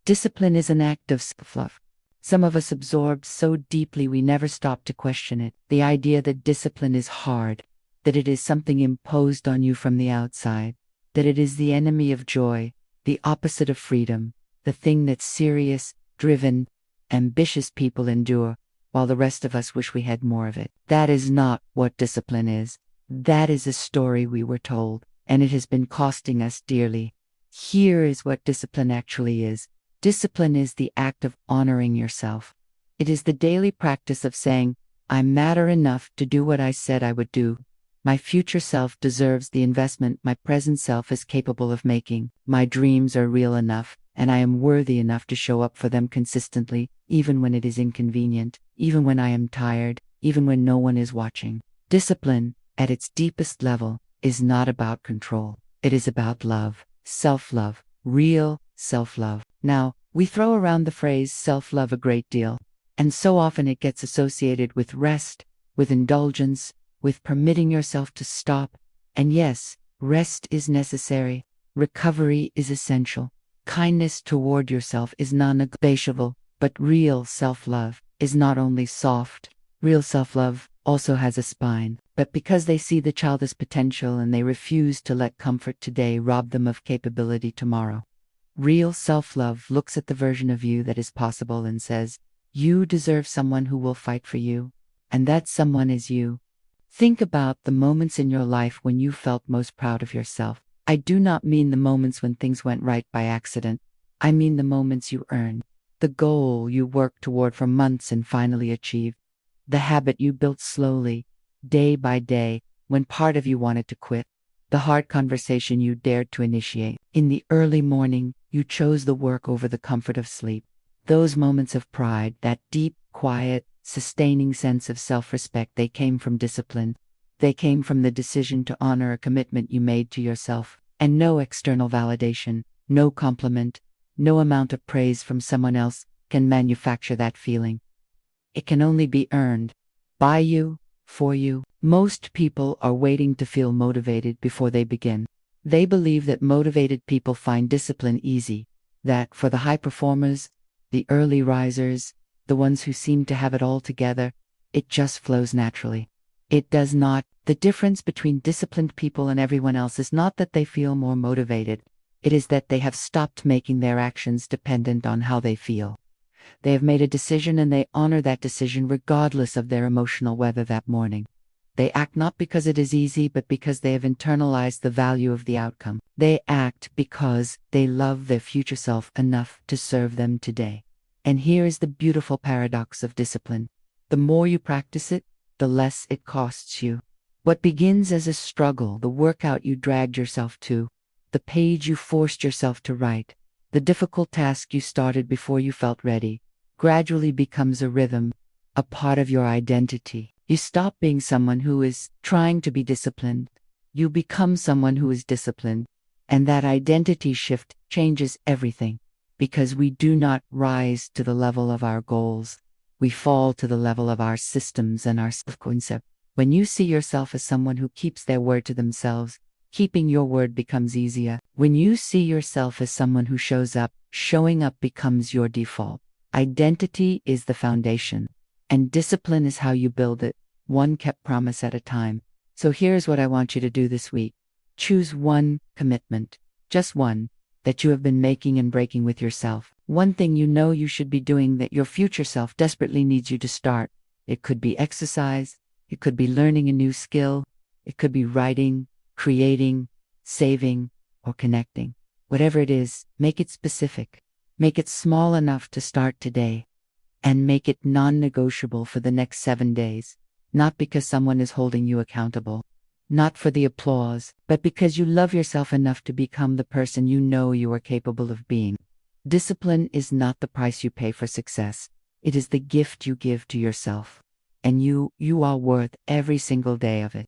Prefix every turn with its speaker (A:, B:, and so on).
A: Discipline is an act of self-love. Some of us absorb so deeply we never stop to question it. The idea that discipline is hard, that it is something imposed on you from the outside, that it is the enemy of joy, the opposite of freedom, the thing that serious, driven, ambitious people endure, while the rest of us wish we had more of it. That is not what discipline is. That is a story we were told, and it has been costing us dearly. Here is what discipline actually is. Discipline is the act of honoring yourself. It is the daily practice of saying, I matter enough to do what I said I would do. My future self deserves the investment my present self is capable of making. My dreams are real enough, and I am worthy enough to show up for them consistently, even when it is inconvenient, even when I am tired, even when no one is watching. Discipline, at its deepest level, is not about control. It is about love, self-love, real self-love. Now, we throw around the phrase self-love a great deal, and so often it gets associated with rest, with indulgence, with permitting yourself to stop. And yes, rest is necessary. Recovery is essential. Kindness toward yourself is non-negotiable, but real self-love is not only soft. Real self-love also has a spine, but because they see the child's potential and they refuse to let comfort today rob them of capability tomorrow. Real self-love looks at the version of you that is possible and says, you deserve someone who will fight for you, and that someone is you. Think about the moments in your life when you felt most proud of yourself. I do not mean the moments when things went right by accident. I mean the moments you earned, the goal you worked toward for months and finally achieved, the habit you built slowly, day by day, when part of you wanted to quit, the hard conversation you dared to initiate. In the early morning, you chose the work over the comfort of sleep. Those moments of pride, that deep, quiet, sustaining sense of self-respect, they came from discipline. They came from the decision to honor a commitment you made to yourself, and no external validation, no compliment, no amount of praise from someone else can manufacture that feeling. It can only be earned by you, for you. Most people are waiting to feel motivated before they begin. They believe that motivated people find discipline easy, that for the high performers, the early risers, the ones who seem to have it all together, it just flows naturally. It does not. The difference between disciplined people and everyone else is not that they feel more motivated. It is that they have stopped making their actions dependent on how they feel. They have made a decision and they honor that decision regardless of their emotional weather that morning. They act not because it is easy, but because they have internalized the value of the outcome. They act because they love their future self enough to serve them today. And here is the beautiful paradox of discipline. The more you practice it, the less it costs you. What begins as a struggle, the workout you dragged yourself to, the page you forced yourself to write, the difficult task you started before you felt ready, gradually becomes a rhythm, a part of your identity. You stop being someone who is trying to be disciplined. You become someone who is disciplined, and that identity shift changes everything, because we do not rise to the level of our goals. We fall to the level of our systems and our self-concept. When you see yourself as someone who keeps their word to themselves, keeping your word becomes easier. When you see yourself as someone who shows up, showing up becomes your default. Identity is the foundation, and discipline is how you build it, one kept promise at a time. So here's what I want you to do this week. Choose one commitment, just one, that you have been making and breaking with yourself. One thing you know you should be doing that your future self desperately needs you to start. It could be exercise, it could be learning a new skill, it could be writing, creating, saving, or connecting. Whatever it is, make it specific. Make it small enough to start today, and make it non-negotiable for the next 7 days. Not because someone is holding you accountable, not for the applause, but because you love yourself enough to become the person you know you are capable of being. Discipline is not the price you pay for success. It is the gift you give to yourself. And you are worth every single day of it.